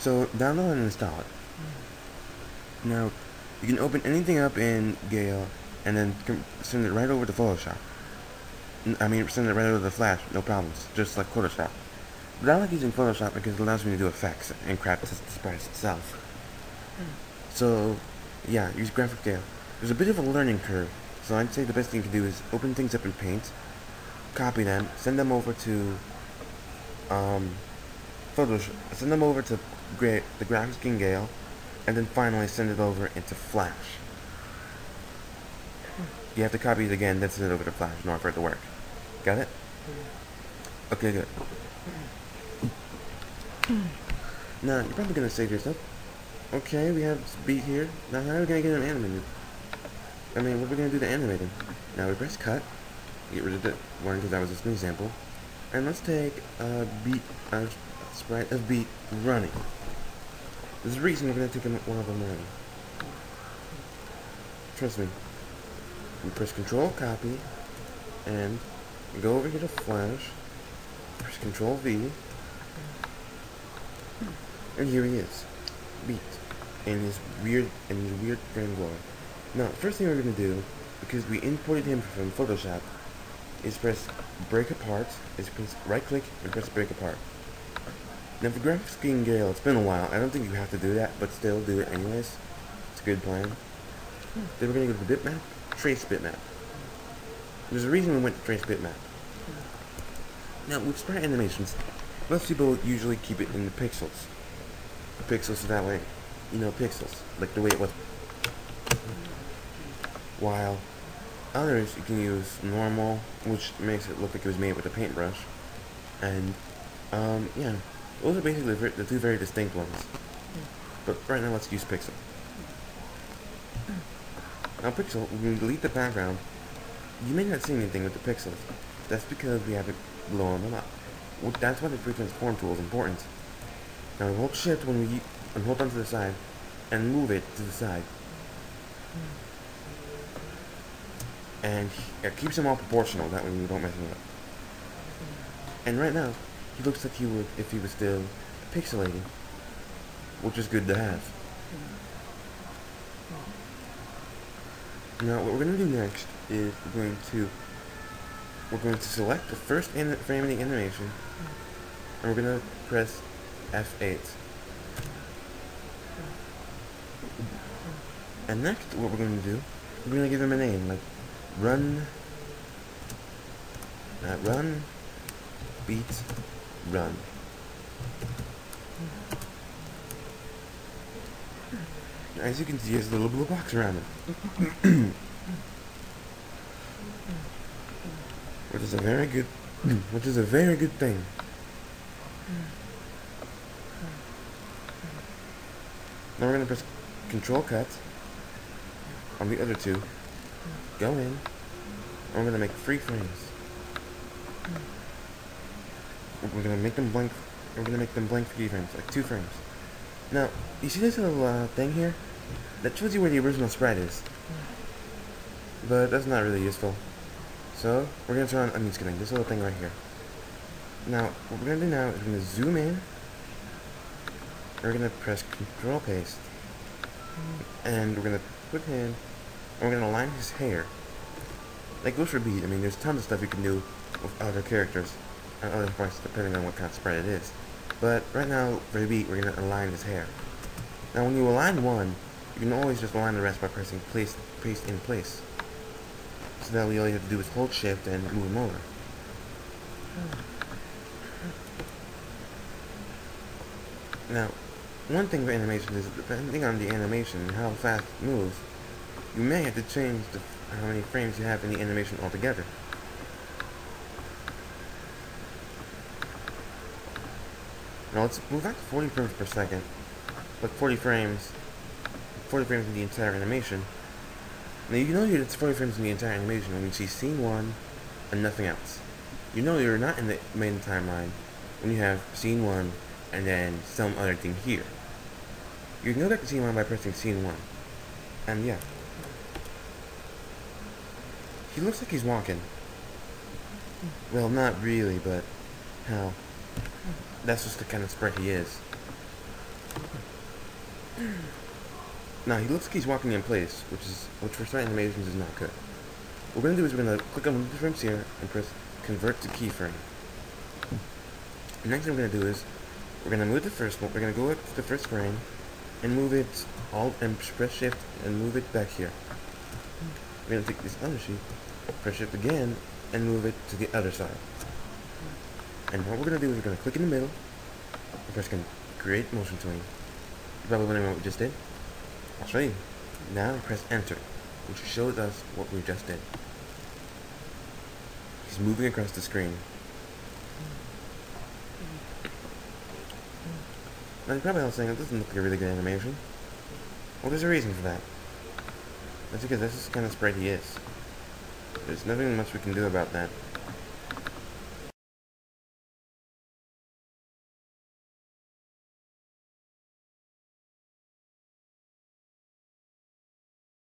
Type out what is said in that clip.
So download and install it. Now, you can open anything up in Gale and then send it right over to Photoshop. Send it right over to Flash, no problems, just like Photoshop. But I like using Photoshop because it allows me to do effects and craft the sprites itself. So, yeah, use Graphic Gale. There's a bit of a learning curve, so I'd say the best thing to do is open things up in Paint, copy them, send them over to Photoshop, send them over to the graphics in Gale, and then finally send it over into Flash. You have to copy it again, then send it over to Flash in order for it to work. Got it? Okay, good. Now, you're probably going to say to yourself, okay, we have Beat here, now how are we going to get him animated? What are we going to do to animate him? Now we press Cut, get rid of the one because that was just an example, and let's take a sprite of Beat running. There's a reason we're going to take one of them running. Trust me. We press Control Copy, and go over here to Flash, press Control V, and here he is, Beat, in his weird frame glory. Now, first thing we're going to do, because we imported him from Photoshop, is press Break Apart, right click and press Break Apart. Now for graphics in Gale, it's been a while, I don't think you have to do that, but still do it anyways. It's a good plan. Then we're going to go to the bitmap, Trace Bitmap. There's a reason we went to Trace Bitmap. Now with sprite animations, most people usually keep it in the pixels. The pixels so that way, pixels, like the way it was. While others you can use normal, which makes it look like it was made with a paintbrush. And yeah, those are basically the two very distinct ones. But right now let's use pixel. Now pixel, when we delete the background, you may not see anything with the pixels. That's because we haven't blown them up. That's why the free transform tool is important. Now hold shift and hold on to the side and move it to the side. And it keeps them all proportional, that way we don't mess them up. And right now, he looks like he would if he was still pixelating, which is good to have. Now what we're going to do next is we're going to select the first frame of the animation, and we're going to press F8. And next, what we're going to do, we're going to give him a name, like run, beat, run. As you can see, there's a little blue box around him. Which is a very good thing. Now we're going to press Control Cut on the other two, go in, and we're going to make 3 frames. We're going to make them blank, we're going to make them blank 3 frames, like 2 frames. Now, you see this little thing here? That shows you where the original sprite is. But that's not really useful. So, we're going to turn on, just kidding, this little thing right here. Now, what we're going to do now is we're going to zoom in, and we're going to press Control Paste, and we're going to put him, and we're going to align his hair. Like goes for Beat, there's tons of stuff you can do with other characters, and other sprites depending on what kind of sprite it is. But right now, for the Beat, we're going to align his hair. Now when you align one, you can always just align the rest by pressing Paste in Place. So that way all you have to do is hold shift and move him over. Now, one thing for animation is, depending on the animation and how fast it moves, you may have to change how many frames you have in the animation altogether. Now let's move back to 40 frames per second. Like 40 frames in the entire animation. Now you know it's 40 frames in the entire animation when you see scene 1 and nothing else. You know you're not in the main timeline when you have scene 1 and then some other thing here. You can go back to scene 1 by pressing scene 1. And yeah. He looks like he's walking. Well, not really, but hell. That's just the kind of sprite he is. Now he looks like he's walking in place, which for certain animations is not good. What we're gonna do is we're gonna click on the frames here and press convert to keyframe. The next thing we're gonna do is we're gonna move the first one. We're gonna go up to the first frame and move it alt and press shift and move it back here. We're gonna take this other sheet, press shift again, and move it to the other side. And what we're gonna do is we're gonna click in the middle and press create motion tween. You're probably wondering what we just did. I'll show you. Now press enter, which shows us what we just did. He's moving across the screen. Now you're probably all saying it doesn't look like a really good animation. Well, there's a reason for that. That's because this is the kind of sprite he is. There's nothing much we can do about that.